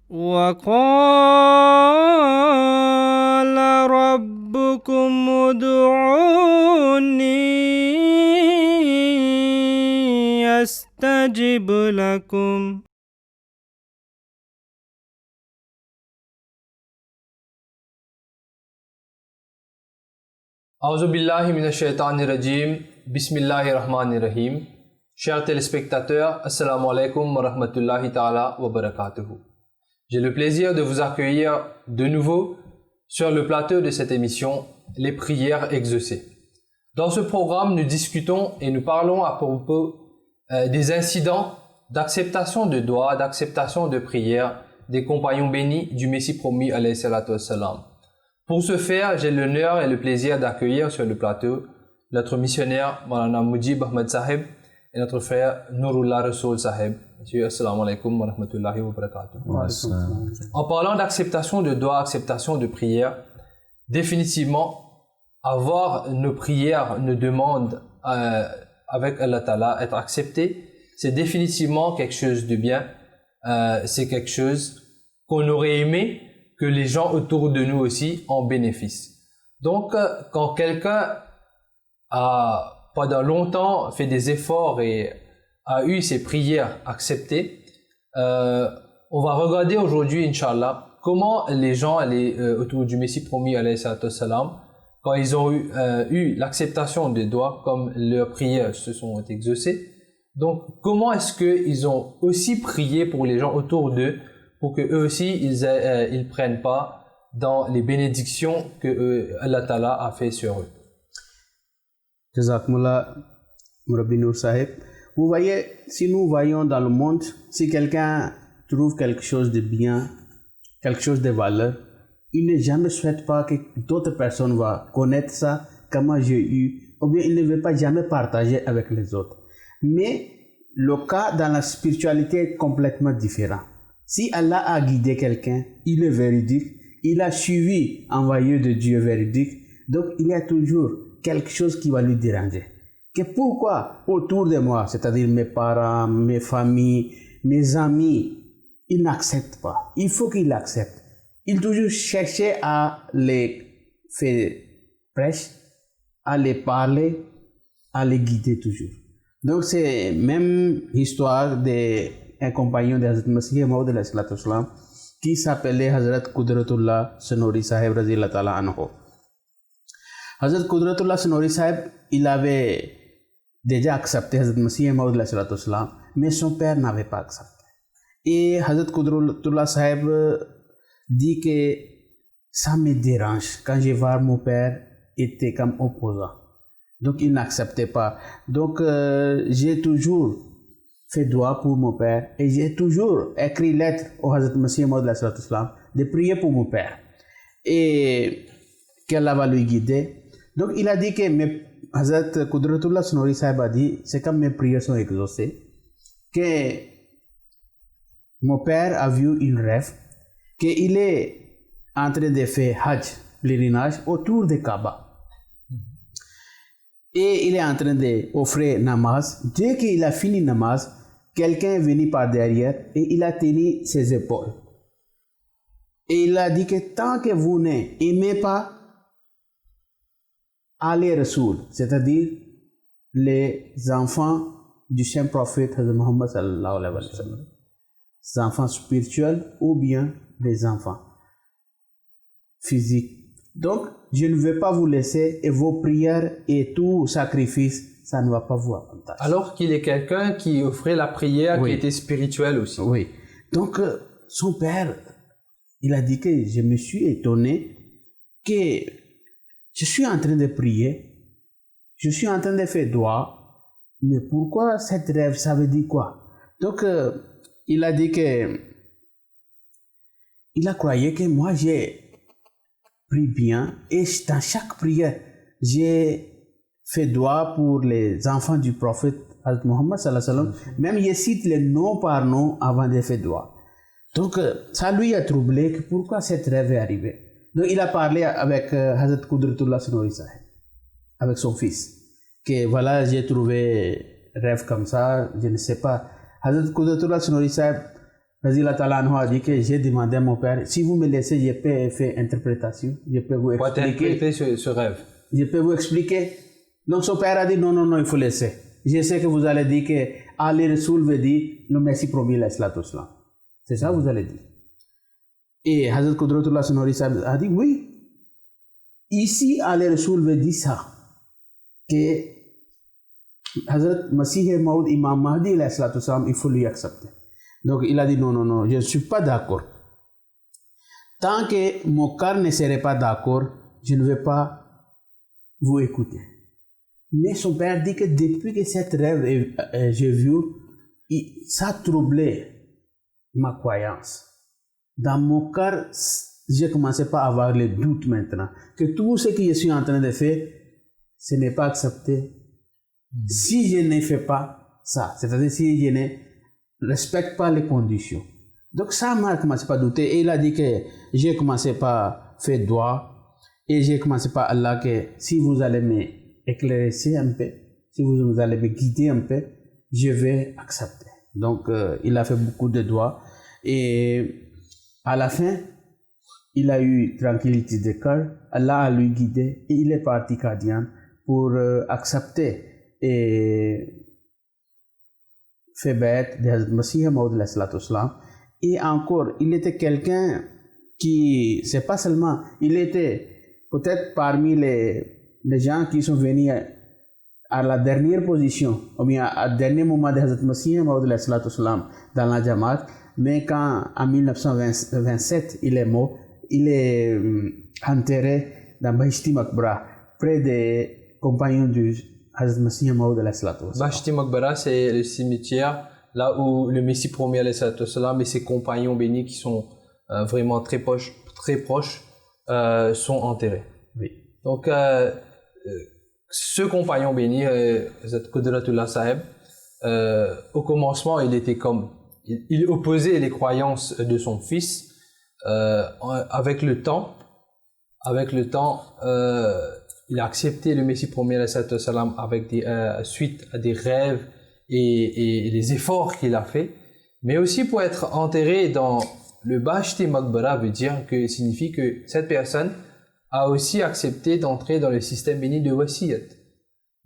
وقال ربكم ادعوني أستجب لكم Auzubillahi minash-shaytanir-rajim. Bismillahir-rahmanir-rahim. Chers téléspectateurs, assalamu alaikum wa rahmatullahi ta'ala wa barakatuhu. J'ai le plaisir de vous accueillir de nouveau sur le plateau de cette émission, les prières exaucées. Dans ce programme, nous discutons et nous parlons à propos des incidents d'acceptation de doigts, d'acceptation de prières des compagnons bénis du Messie promis alayhi salatu wassalam. Pour ce faire, j'ai l'honneur et le plaisir d'accueillir sur le plateau notre missionnaire Maulana Mujib Ahmad Sahib et notre frère Nurullah Rasoul Sahib. Monsieur, assalamu alaikum wa rahmatullahi wa barakatuh. En parlant d'acceptation de doigts, acceptation de prières, définitivement, avoir nos prières, nos demandes avec Allah Ta'ala, être acceptées, c'est définitivement quelque chose de bien. C'est quelque chose qu'on aurait aimé que les gens autour de nous aussi en bénéficient. Donc, quand quelqu'un a pendant longtemps fait des efforts et a eu ses prières acceptées, on va regarder aujourd'hui, Inch'Allah, comment les gens autour du Messie promis, alayhi salatu wassalam, quand ils ont eu l'acceptation des doigts, comme leurs prières se sont exaucées, donc comment est-ce qu'ils ont aussi prié pour les gens autour d'eux, pour que eux aussi ils prennent part dans les bénédictions que Allah Ta'ala a fait sur eux. Jazakumullah Murabi Nour Sahib. Vous voyez, si nous voyons dans le monde, si quelqu'un trouve quelque chose de bien, quelque chose de valeur, il ne jamais souhaite pas que d'autres personnes vont connaître ça, comment j'ai eu, ou bien il ne veut pas jamais partager avec les autres. Mais le cas dans la spiritualité est complètement différent. Si Allah a guidé quelqu'un, il est véridique, il a suivi envoyé de Dieu véridique, donc il y a toujours quelque chose qui va lui déranger. Que pourquoi autour de moi, c'est-à-dire mes parents, mes familles, mes amis, ils n'acceptent pas. Il faut qu'ils l'acceptent. Ils toujours chercher à les faire prêcher, à les parler, à les guider toujours. Donc c'est même histoire d'un compagnon de Hazrat Masih Maud alayhi salatu wassalam qui s'appelait Hazrat Qudratullah Sanori Sahib radhiyallahu ta'ala anhu. Hazrat Qudratullah Sanori Sahib, il avait déjà accepté Hazrat Masih Maud alayhi salatu wassalam, mais son père n'avait pas accepté. Et Hazrat Qudratullah Sahib dit que ça me dérange quand je vois mon père était comme opposant. Donc il n'acceptait pas. Donc j'ai toujours fait doigt pour mon père et j'ai toujours écrit lettre au Hazrat Masih Maud de prier pour mon père et qu'Allah va lui guider. Donc il a dit que Hazrat Qudratullah Sanori Sahib a dit c'est comme mes prières sont exaucées, que mon père a vu une rêve qu'il est en train de faire Hajj, pèlerinage autour de Kaaba. Et il est en train d'offrir namaz. Dès qu'il a fini namaz, quelqu'un est venu par derrière et il a tenu ses épaules. Et il a dit que tant que vous n'aimez pas Ali Rasoul, c'est-à-dire les enfants du saint prophète Muhammad sallallahu alayhi wa sallam, les enfants spirituels ou bien les enfants physiques. Donc, je ne vais pas vous laisser et vos prières et tout sacrifice, ça ne va pas vous avantager. Alors qu'il est quelqu'un qui offrait la prière, oui, qui était spirituel aussi. Oui. Donc, son père, il a dit que je me suis étonné que je suis en train de prier, je suis en train de faire doigt, mais pourquoi cette rêve, ça veut dire quoi? Donc, il a dit que il a croyé que moi j'ai prie bien et dans chaque prière j'ai fait doigt pour les enfants du prophète Muhammad sallallahu alayhi wa sallam. Même il cite les noms par nom avant de faire doigt. Donc ça lui a troublé que pourquoi cette rêve est arrivée. Donc il a parlé avec Hazrat Qudratullah Sanori Sahib, avec son fils, que voilà j'ai trouvé rêve comme ça, je ne sais pas. Hazrat Qudratullah Sanori Sahib Razila Ta'ala anhu a dit que j'ai demandé à mon père, si vous me laissez, je peux faire interprétation, je peux vous Pour expliquer. interpréter ce rêve. Je peux vous expliquer. Donc son père a dit non, il faut laisser. Je sais que vous allez dire que Ali Rasoul veut dire le Messie promis l'Islam. C'est ça vous allez dire. Et Hazrat Qudratullah Sonori Sahib a dit oui. Ici Ali Rasoul veut dire ça. Que Hazrat Masih Maud Imam Mahdi il faut lui accepter. Donc il a dit non, je ne suis pas d'accord. Tant que mon cœur ne serait pas d'accord, je ne vais pas vous écouter. Mais son père dit que depuis que cette rêve j'ai vu, ça a troublé ma croyance. Dans mon cœur, j'ai commencé pas à avoir les doutes maintenant. Que tout ce que je suis en train de faire, ce n'est pas accepté. Si je ne fais pas ça, c'est-à-dire si je ne respecte pas les conditions. Donc ça m'a commencé pas à douter. Et il a dit que j'ai commencé par faire droit. Et j'ai commencé par Allah que si vous allez m'éclaircir un peu, si vous allez me guider un peu, je vais accepter. Donc il a fait beaucoup de doigts. Et à la fin, il a eu tranquillité de cœur. Allah a lui guidé et il est parti Qadian pour accepter et fait bête de Hazrat Masih Maud al-Islam. Et encore, il était quelqu'un qui, c'est pas seulement, il était peut-être parmi les gens qui sont venus à la dernière position, ou bien à dernier moment de Hazrat Masih Maud al-Islam dans la Jamaat, mais quand en 1927 il est mort, il est enterré dans Bahishti Maqbara, près des compagnons du Hazrat Masih Maud al-Islam. Bahishti Maqbara, c'est le cimetière là où le Messie promis et ses compagnons bénis qui sont vraiment très proches sont enterrés. Oui. Donc ce compagnon béni, Hazrat Qudratullah Sahib, au commencement il opposait les croyances de son fils. Avec le temps, il a accepté le Messie promis avec suite à des rêves et les efforts qu'il a fait, mais aussi pour être enterré dans le Bahishti Maqbara signifie que cette personne a aussi accepté d'entrer dans le système béni de Wasiyat.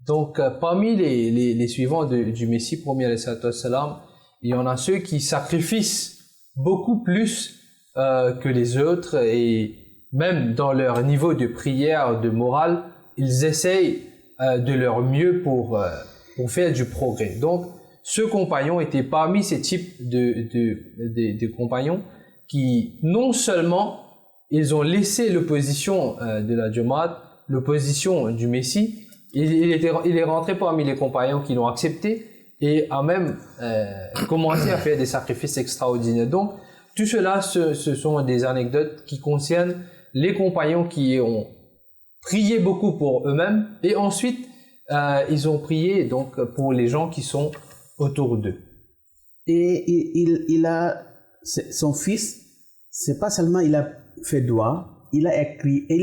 Donc parmi les suivants du Messie promis il y en a ceux qui sacrifient beaucoup plus que les autres, et même dans leur niveau de prière, de morale, ils essayent de leur mieux pour faire du progrès. Donc ce compagnon était parmi ces types de compagnons qui non seulement ils ont laissé l'opposition de la Jamaat, l'opposition du Messie, il est rentré parmi les compagnons qui l'ont accepté et a même commencé à faire des sacrifices extraordinaires. Donc tout cela, ce sont des anecdotes qui concernent les compagnons qui ont prié beaucoup pour eux-mêmes et ensuite ils ont prié donc pour les gens qui sont autour d'eux. Et il a son fils, c'est pas seulement il a fait doigt, il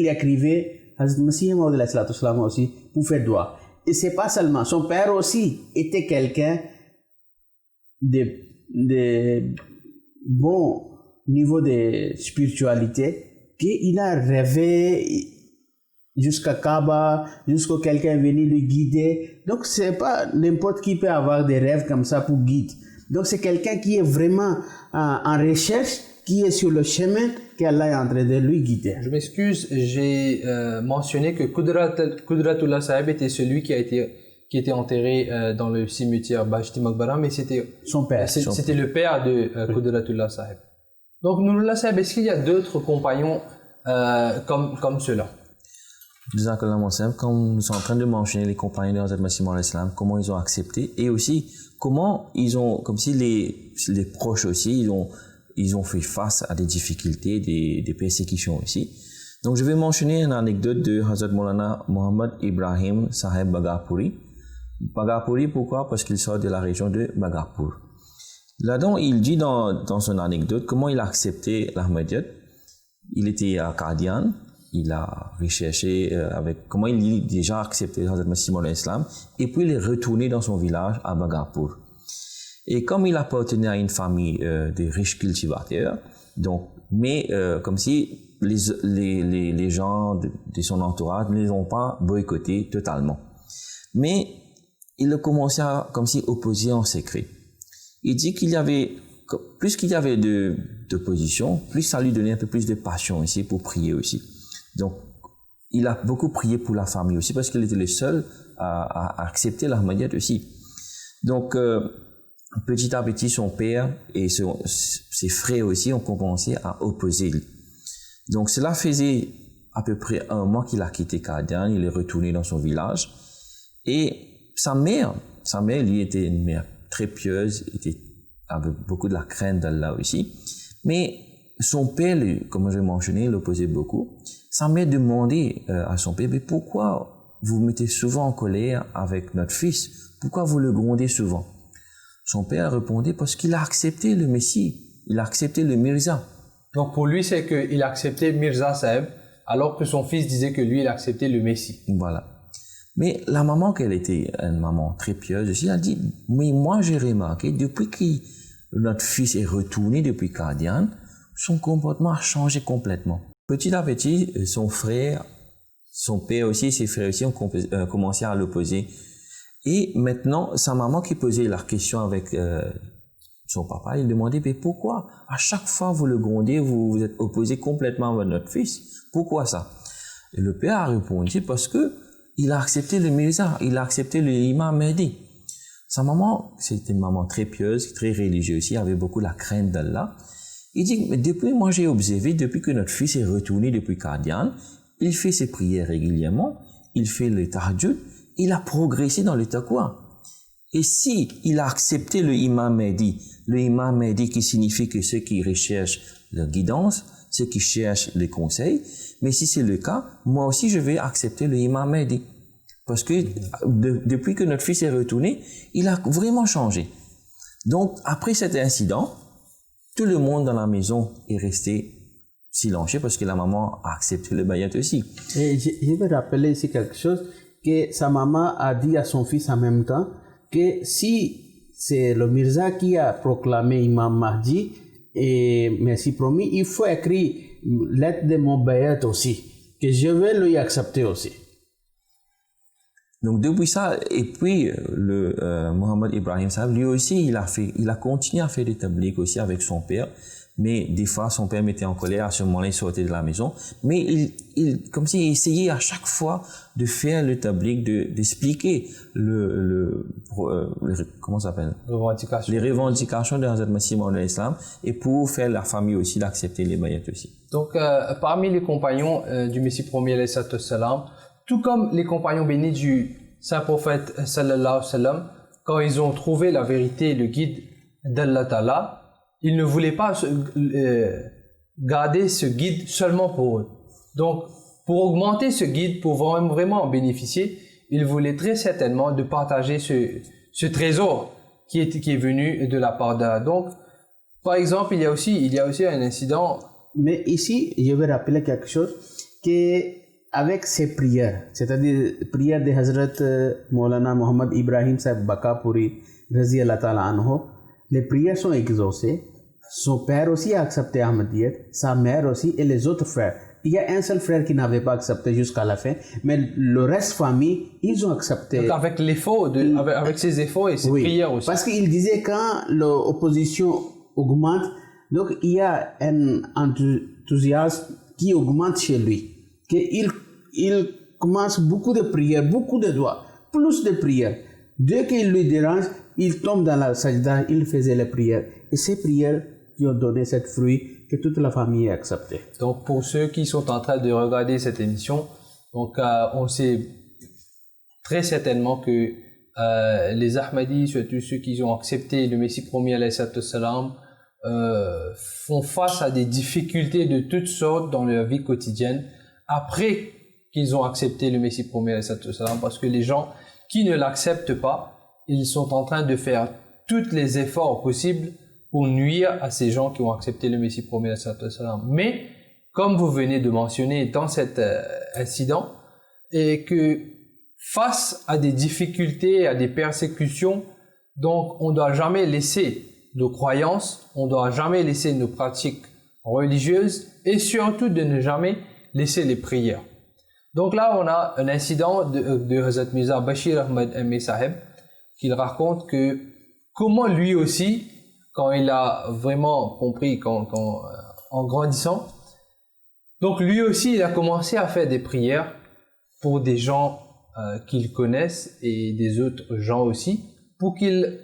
écrivait Hazrat Masih Maud al-Islam aussi pour faire doigt. Et c'est pas seulement, son père aussi était quelqu'un de bon niveau de spiritualité, qu'il a rêvé jusqu'à Kaaba, jusqu'à quelqu'un venu lui guider. Donc c'est pas n'importe qui peut avoir des rêves comme ça pour guide. Donc c'est quelqu'un qui est vraiment en recherche, qui est sur le chemin qu'Allah est en train de lui guider. Je m'excuse, j'ai mentionné que Qudratullah Sahib était celui qui était enterré dans le cimetière Bahishti Maqbara, mais c'était son père. C'était le père de Qudratullah Sahib. Donc Nurullah Sahib, est-ce qu'il y a d'autres compagnons comme ceux-là? Comme nous sommes en train de mentionner les compagnons de Hazrat Masih Maud al-Islam, comment ils ont accepté, et aussi comment ils ont, comme si les proches aussi, ils ont fait face à des difficultés, des persécutions aussi. Donc je vais mentionner une anecdote de Hazrat Maulana Muhammad Ibrahim Sahib Bhagarpuri. Bhagarpuri, pourquoi? Parce qu'il sort de la région de Bhagarpur. Là-dedans, il dit dans son anecdote comment il a accepté l'Ahmadiyyat. Il était à Qadian, il a recherché comment il a déjà accepté Hazrat Masih Maud al-Islam, et puis il est retourné dans son village à Bhagarpur. Et comme il appartenait à une famille de riches cultivateurs, donc, mais comme si les gens de son entourage ne les ont pas boycottés totalement. Mais il a commencé à comme si opposer en secret. Il dit qu'il y avait, plus qu'il y avait d'opposition, plus ça lui donnait un peu plus de passion ici pour prier aussi. Donc, il a beaucoup prié pour la famille aussi parce qu'il était le seul à accepter l'Ahmadiyyat aussi. Donc, petit à petit, son père et ses frères aussi ont commencé à opposer. Donc, cela faisait à peu près 1 mois qu'il a quitté Qadian, il est retourné dans son village. Et sa mère, lui, était une mère très pieuse, avait beaucoup de la crainte d'Allah aussi. Mais son père, comme je l'ai mentionné, l'opposait beaucoup. Sa mère demandait à son père, mais pourquoi vous mettez souvent en colère avec notre fils? Pourquoi vous le grondez souvent? Son père répondait, parce qu'il a accepté le Messie, il a accepté le Mirza. Donc pour lui, c'est qu'il a accepté Mirza Sahib, alors que son fils disait que lui, il a accepté le Messie. Voilà. Mais la maman, qu'elle était une maman très pieuse aussi, elle a dit, mais moi j'ai remarqué, depuis que notre fils est retourné depuis Qadian, son comportement a changé complètement. Petit à petit, son frère, son père aussi, ses frères aussi ont commencé à l'opposer. Et maintenant, sa maman qui posait la question avec son papa, il demandait, mais pourquoi à chaque fois vous le grondez, vous vous êtes opposé complètement à notre fils? Pourquoi ça? Et le père a répondu, parce que il a accepté le Mirza, il a accepté le Imam Mahdi. Sa maman, c'était une maman très pieuse, très religieuse aussi, avait beaucoup la crainte d'Allah. Il dit, mais depuis, moi j'ai observé, depuis que notre fils est retourné depuis Qadian, il fait ses prières régulièrement, il fait le tahajjud, il a progressé dans le taqwa. Et si il a accepté le Imam Mahdi qui signifie que ceux qui recherchent la guidance, ceux qui cherchent les conseils, mais si c'est le cas, moi aussi je vais accepter le Imam Mahdi. Parce que depuis que notre fils est retourné, il a vraiment changé. Donc après cet incident, tout le monde dans la maison est resté silencieux parce que la maman a accepté le bayat aussi. Et je veux rappeler ici quelque chose, que sa maman a dit à son fils en même temps que si c'est le Mirza qui a proclamé Imam Mahdi et Messie promis, il faut écrire lettre de mon bayat aussi, que je vais lui accepter aussi. Donc depuis ça, et puis le Mohammed Ibrahim Sahib, lui aussi, il a continué à faire des tablighs aussi avec son père, mais des fois son père mettait en colère, à ce moment-là il sortait de la maison, mais il comme s'il essayait à chaque fois de faire le tabligh, d'expliquer comment ça s'appelle? Les revendications de Hazrat Masih Maud l'Islam, et pour faire la famille aussi d'accepter les bayats aussi. Donc parmi les compagnons du Messie premier alayhi salam, tout comme les compagnons bénis du saint prophète sallallahu alayhi wa sallam, quand ils ont trouvé la vérité, le guide d'Allah Ta'ala, ils ne voulaient pas garder ce guide seulement pour eux. Donc, pour augmenter ce guide, pour vraiment en bénéficier, ils voulaient très certainement de partager ce trésor qui est venu de la part d'Allah. Donc, par exemple, il y a aussi un incident. Mais ici, je vais rappeler quelque chose, que avec ces prières, c'est-à-dire prières de Hazrat Maulana Muhammad Ibrahim Sahib Bakapuri, Razi Allah Ta'ala anhu, les prières sont exaucées. Son père aussi a accepté Ahmadiyyat, sa mère aussi et les autres frères. Il y a un seul frère qui n'avait pas accepté jusqu'à la fin, mais le reste famille, ils ont accepté. Donc avec l'effort, avec ses efforts et ses prières aussi. Parce qu'il disait quand l'opposition augmente, donc il y a un enthousiasme qui augmente chez lui. Il commence beaucoup de prières, beaucoup de doigts, plus de prières. Dès qu'il lui dérange, il tombe dans la sajda, il faisait les prières. Et ces prières qui ont donné cette fruit que toute la famille a accepté. Donc pour ceux qui sont en train de regarder cette émission, donc on sait très certainement que les Ahmadis, surtout ceux qui ont accepté le Messie premier alayhi salam, font face à des difficultés de toutes sortes dans leur vie quotidienne après qu'ils ont accepté le Messie premier alayhi salam, parce que les gens qui ne l'acceptent pas, ils sont en train de faire tous les efforts possibles pour nuire à ces gens qui ont accepté le Messie premier alayhi salam. Mais comme vous venez de mentionner dans cet incident, et que face à des difficultés, à des persécutions Donc, on ne doit jamais laisser nos croyances, on ne doit jamais laisser nos pratiques religieuses et surtout de ne jamais laisser les prières. Donc là, on a un incident de Hazrat Mirza Bashir Ahmad M. Sahib qu'il raconte que comment lui aussi, quand il a vraiment compris, en grandissant, donc lui aussi, il a commencé à faire des prières pour des gens qu'ils connaissent et des autres gens aussi, pour que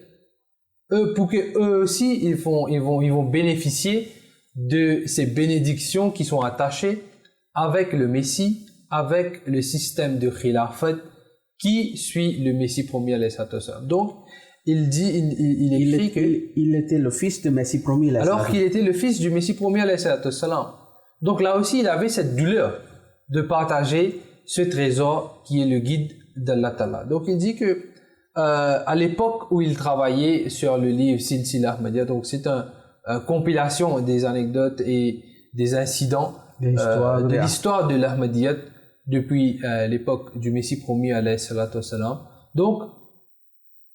eux aussi, ils vont bénéficier de ces bénédictions qui sont attachées avec le Messie, avec le système de Khilafat qui suit le Messie premier alayhi salatu wassalam. Donc, il dit, il écrit il était le fils du Messie premier. Alors qu'il était le fils du Messie premier alayhi salatu wassalam. Donc là aussi, il avait cette douleur de partager ce trésor qui est le guide d'Allah Ta'ala. Donc il dit que à l'époque où il travaillait sur le livre Silsila Ahmadiyya, donc c'est une compilation des anecdotes et des incidents de l'histoire de l'Ahmadiyyat depuis l'époque du Messie premier alayhi salatu wassalam. Donc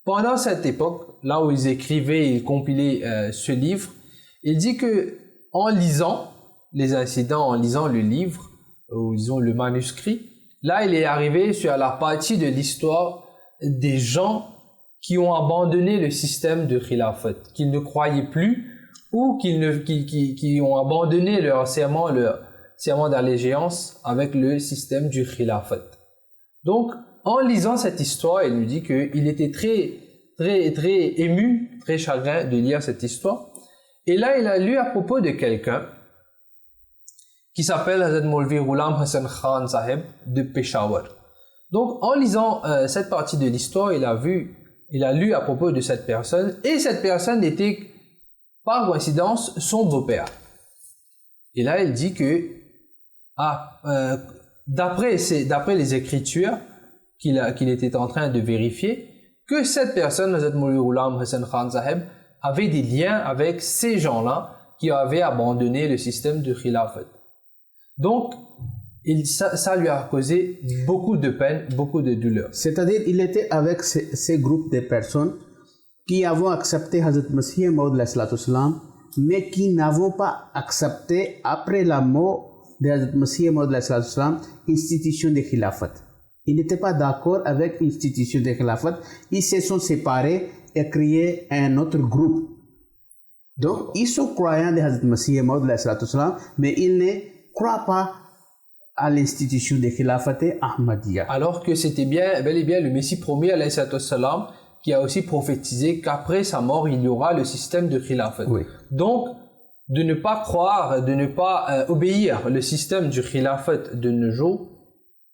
pendant cette époque, là où ils écrivaient et ils compilaient ce livre, il dit que en lisant les incidents, en lisant le livre, ou disons le manuscrit, là il est arrivé sur la partie de l'histoire des gens qui ont abandonné le système de Khilafat, qu'ils ne croyaient plus ou qui ont abandonné leur serment d'allégeance avec le système du Khilafat. Donc, en lisant cette histoire, il nous dit qu'il était très ému, très chagrin de lire cette histoire. Et là, il a lu à propos de quelqu'un qui s'appelle Hazrat Maulvi Ghulam Hassan Khan Sahib de Peshawar. Donc, en lisant cette partie de l'histoire, il a lu à propos de cette personne, et cette personne était, par coïncidence, son beau-père. Et là, il dit que, d'après les écritures qu'il était en train de vérifier, que cette personne, Hazrat Maulvi Ghulam Hassan Khan Sahib, avait des liens avec ces gens-là qui avaient abandonné le système de Khilafat. Donc, ça lui a causé beaucoup de peine, beaucoup de douleur. C'est-à-dire, il était avec ces groupes de personnes qui avaient accepté Hazrat Masih Maud, mais qui n'avaient pas accepté, après la mort de Hazrat Masih Maud, l'institution de Khilafat. Ils n'étaient pas d'accord avec l'institution de Khilafat. Ils se sont séparés et créé un autre groupe. Donc, ils sont croyants de Hazrat Masih Maud, mais ils ne croient pas à l'institution de Khilafat Ahmadiyya. Alors que c'était bel et bien le Messie premier alayhi salatu wassalam qui a aussi prophétisé qu'après sa mort, il y aura le système de Khilafat. Oui. Donc, de ne pas croire, de ne pas obéir le système du Khilafat de nos jours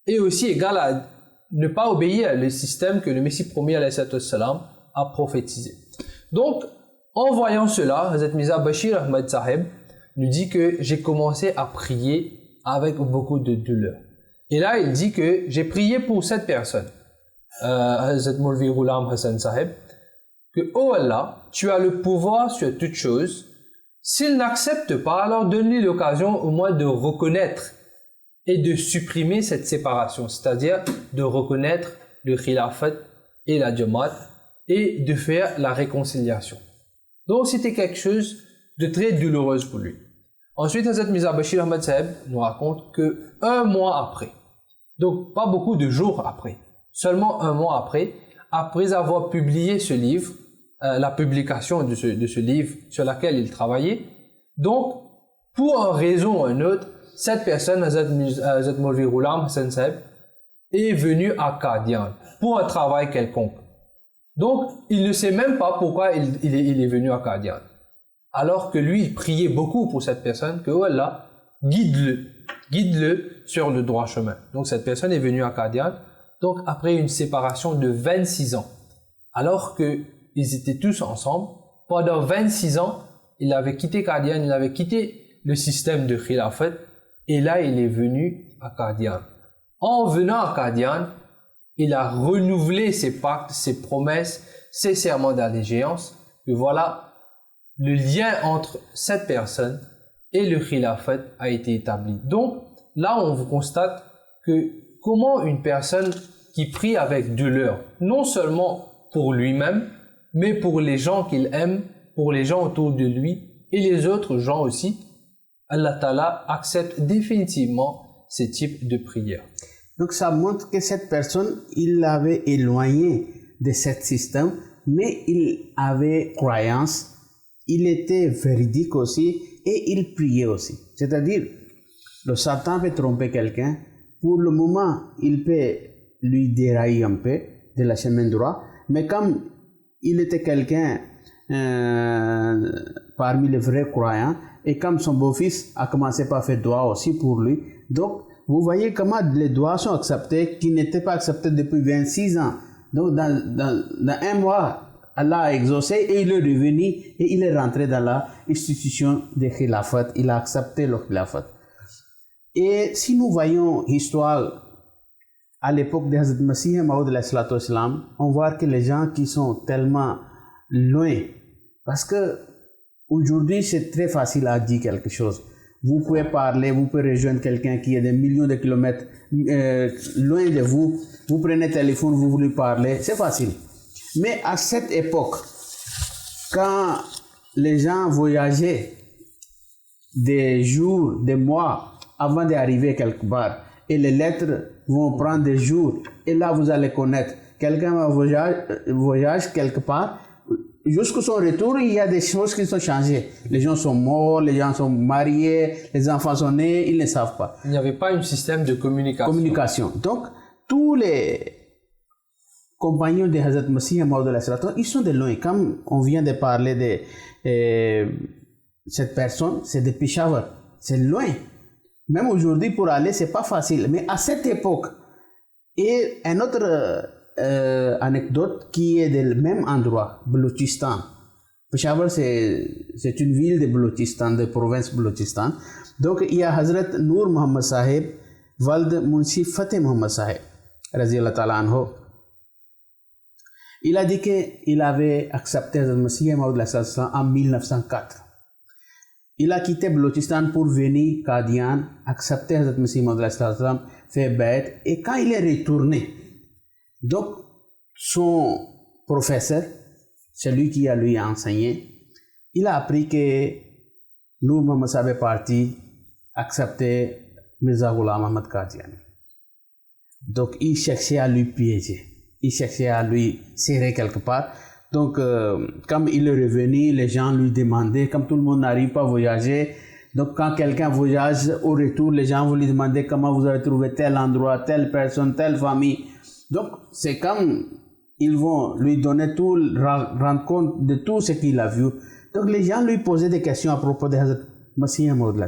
est aussi égal à ne pas obéir le système que le Messie premier alayhi salatu wassalam a prophétisé. Donc, en voyant cela, Hazrat Mirza Bashir Ahmad Sahib nous dit que j'ai commencé à prier avec beaucoup de douleur. Et là, il dit que j'ai prié pour cette personne, Hazrat Maulvi Ghulam Hassan Sahib, que, oh Allah, tu as le pouvoir sur toutes choses. S'il n'accepte pas, alors donne-lui l'occasion au moins de reconnaître et de supprimer cette séparation, c'est-à-dire de reconnaître le Khilafat et la Jamaat et de faire la réconciliation. Donc, c'était quelque chose de très douloureux pour lui. Ensuite, Hazrat Mirza Bashir Ahmad Sahib nous raconte que un mois après, donc pas beaucoup de jours après, seulement un mois après avoir publié ce livre, la publication de ce livre sur laquelle il travaillait, donc pour une raison ou une autre, cette personne, Hazrat Maulvi Ghulam Hassan Sahib, est venue à Qadian pour un travail quelconque. Donc, il ne sait même pas pourquoi il est venu à Qadian. Alors que lui, il priait beaucoup pour cette personne, que Allah guide-le sur le droit chemin. Donc cette personne est venue à Qadian, donc après une séparation de 26 ans. Alors qu'ils étaient tous ensemble, pendant 26 ans, il avait quitté Qadian, il avait quitté le système de Khilafat, et là il est venu à Qadian. En venant à Qadian, il a renouvelé ses pactes, ses promesses, ses serments d'allégeance, que voilà, le lien entre cette personne et le Khilafat a été établi. Donc, là, on vous constate que comment une personne qui prie avec douleur, non seulement pour lui-même, mais pour les gens qu'il aime, pour les gens autour de lui et les autres gens aussi, Allah Ta'ala accepte définitivement ce type de prière. Donc ça montre que cette personne, il l'avait éloigné de ce système, mais il avait croyance, il était véridique aussi et il priait aussi. C'est-à-dire, le Satan peut tromper quelqu'un, pour le moment, il peut lui dérailler un peu de la chemin droit, mais comme il était quelqu'un parmi les vrais croyants, et comme son beau-fils a commencé par faire dua aussi pour lui, donc vous voyez comment les doigts sont acceptés qui n'étaient pas acceptés depuis 26 ans. Donc dans un mois, Allah a exaucé et il est revenu et il est rentré dans l'institution de Khilafat. Il a accepté le Khilafat. Et si nous voyons l'histoire à l'époque de Hazrat Masih Maud, on voit que les gens qui sont tellement loin, parce que aujourd'hui c'est très facile à dire quelque chose. Vous pouvez parler, vous pouvez rejoindre quelqu'un qui est des millions de kilomètres loin de vous. Vous prenez le téléphone, vous voulez parler, c'est facile. Mais à cette époque, quand les gens voyageaient des jours, des mois avant d'arriver quelque part, et les lettres vont prendre des jours, et là vous allez connaître, quelqu'un voyage quelque part, jusqu'à son retour, il y a des choses qui sont changées. Les gens sont morts, les gens sont mariés, les enfants sont nés, ils ne savent pas. Il n'y avait pas un système de communication. Donc, tous les compagnons de Hazrat Masih Maud, ils sont de loin. Comme on vient de parler de cette personne, c'est de Peshawar. C'est loin. Même aujourd'hui, pour aller, c'est pas facile. Mais à cette époque, et un autre anecdote qui est du même endroit, Balochistan. Peshawar, c'est une ville de Balochistan, de province Balochistan. Donc, il y a Hazrat Noor Muhammad Sahib, Wald Munshi Fateh Muhammad Sahib, Raziyallahu Ta'ala anhu. Il a dit qu'il avait accepté Hazrat Masih Maud en 1904. Il a quitté Balochistan pour venir Qadian, accepter Hazrat Masih Maud, faire bête, et quand il est retourné, donc son professeur, celui qui a lui enseigné, il a appris que Noor Muhammad Sahib est parti accepter Mirza Ghulam Ahmad Qadiani. Donc il cherchait à lui piéger, il cherchait à lui serrer quelque part. Donc, comme il est revenu, les gens lui demandaient, comme tout le monde n'arrive pas à voyager, donc quand quelqu'un voyage au retour, les gens vont lui demander comment vous avez trouvé tel endroit, telle personne, telle famille. Donc, c'est comme ils vont lui donner tout, rendre compte de tout ce qu'il a vu. Donc, les gens lui posaient des questions à propos de Hazrat Masih Maud.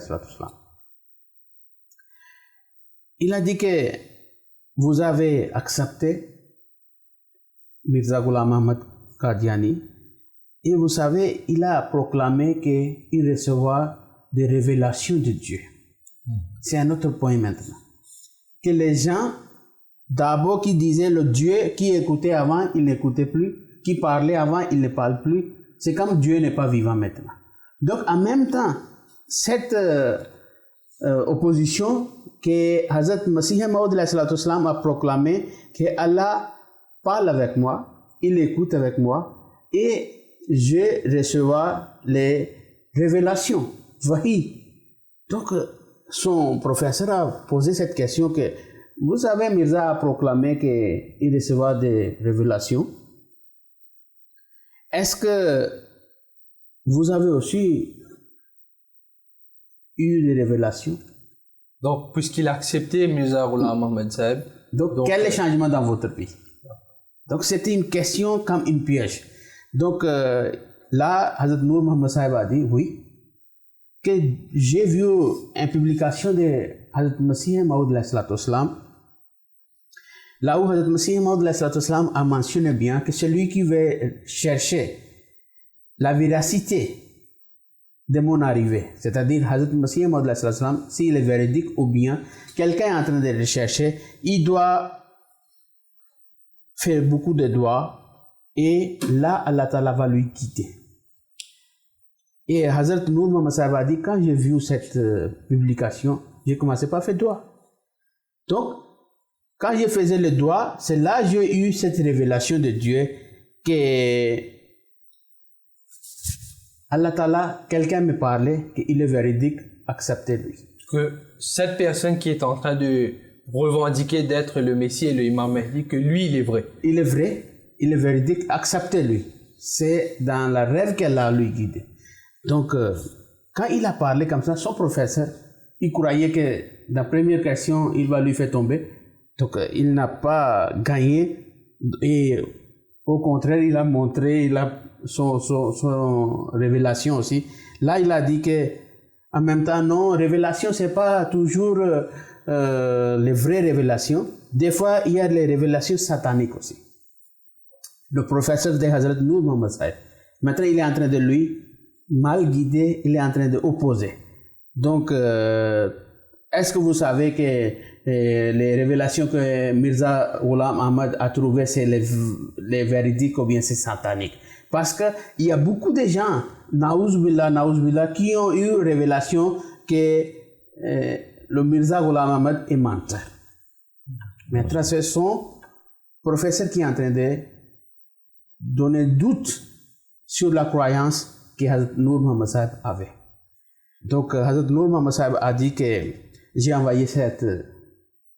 Il a dit que vous avez accepté Mirza Ghulam Ahmad Qadiani, et vous savez, il a proclamé qu'il recevra des révélations de Dieu. C'est un autre point maintenant. Que les gens, d'abord qui disaient le Dieu, qui écoutait avant, il n'écoutait plus, qui parlait avant, il ne parle plus, c'est comme Dieu n'est pas vivant maintenant. Donc en même temps, cette opposition que Hazrat Masih Maud a proclamé, que Allah parle avec moi, il écoute avec moi et je reçois les révélations. Wahi. Donc, son professeur a posé cette question que, vous savez, Mirza a proclamé qu'il recevra des révélations. Est-ce que vous avez aussi eu des révélations? Donc, puisqu'il a accepté Mirza Ghulam Ahmad Sahib. Donc, quel est le changement dans votre pays? Donc, c'était une question comme une piège. Donc, là, Hazrat Noor Muhammad Sahib a dit, oui, que j'ai vu une publication de Hazrat Masih Maud, là où Hazrat Masih Maud a mentionné bien que celui qui veut chercher la véracité de mon arrivée, c'est-à-dire Hazrat Masih Maud, s'il est véridique ou bien quelqu'un est en train de rechercher, il doit faire beaucoup de doigts et là Allah Ta'ala va lui quitter. Et Hazrat Noor Muhammad Sahib a dit, quand j'ai vu cette publication, j'ai commencé par faire doigt. Donc, quand je faisais le doigt, c'est là que j'ai eu cette révélation de Dieu que Allah Ta'ala, quelqu'un me parlait qu'il est véridique, acceptez-lui. Que cette personne qui est en train de revendiquer d'être le Messie et le Imam Mahdi, que lui, il est vrai. Il est vrai, il est véridique, acceptez-lui. C'est dans le rêve qu'elle a lui guidé. Donc, quand il a parlé comme ça, son professeur, il croyait que dans la première question, il va lui faire tomber. Donc, il n'a pas gagné. Et au contraire, il a montré son révélation aussi. Là, il a dit que, en même temps, non, révélation, c'est pas toujours les vraies révélations. Des fois, il y a les révélations sataniques aussi. Le professeur de Hazrat Noor Muhammad Sahib, maintenant, il est en train de lui, mal guidé, il est en train d'opposer. Donc, est-ce que vous savez que les révélations que Mirza Ghulam Ahmad a trouvées, c'est les véridiques ou bien c'est satanique? Parce qu'il y a beaucoup de gens, Naouz Billah, qui ont eu révélation que le Mirza Ghulam Ahmad est menteur. Maintenant, c'est son professeur qui est en train de donner doute sur la croyance que Hazrat Noor Muhammad Sahib avait. Donc, Hazrat Noor Muhammad Sahib a dit que j'ai envoyé cette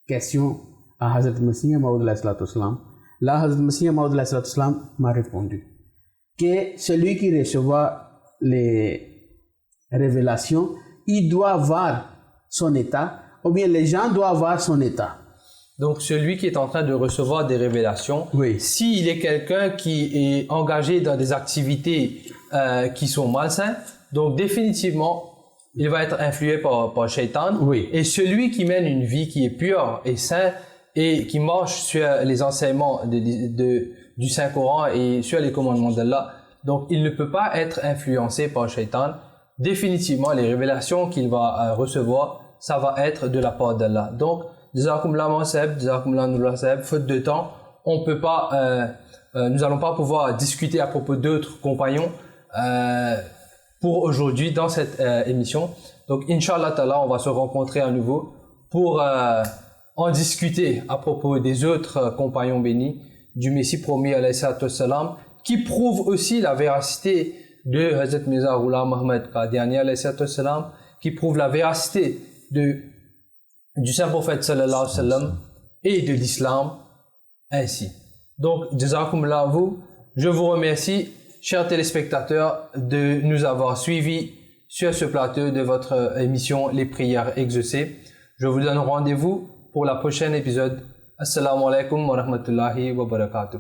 question à Hazrat Masih Maud alayhi salatu wassalam. Là, Hazrat Masih Maud alayhi salatu wassalam m'a répondu que celui qui recevra les révélations, il doit avoir son état, ou bien les gens doivent avoir son état. Donc, celui qui est en train de recevoir des révélations, Oui. s'il est quelqu'un qui est engagé dans des activités qui sont malsaines, donc définitivement, il va être influé par Shaitan. Oui. Et celui qui mène une vie qui est pure et sainte et qui marche sur les enseignements du Saint-Coran et sur les commandements d'Allah, donc il ne peut pas être influencé par Shaitan. Définitivement, les révélations qu'il va recevoir, ça va être de la part d'Allah. Donc, Jazakumullah Monseb, Jazakumullah Nurullah Seb, faute de temps, on peut pas, nous allons pas pouvoir discuter à propos d'autres compagnons pour aujourd'hui dans cette émission. Donc, Inch'Allah Ta'ala, on va se rencontrer à nouveau pour en discuter à propos des autres compagnons bénis du Messie promis alayhi salatu wassalam, qui prouvent aussi la véracité de Hazrat Mirza Ghulam Ahmad Qadiani alayhi salatu wassalam, qui prouvent la véracité du saint prophète sallallahu alayhi wa sallam et de l'islam ainsi. Donc, jazakumullah vous, je vous remercie, chers téléspectateurs, de nous avoir suivis sur ce plateau de votre émission Les Prières Exaucées. Je vous donne rendez-vous pour la prochaine épisode. Assalamu alaikum wa rahmatullahi wa barakatuh.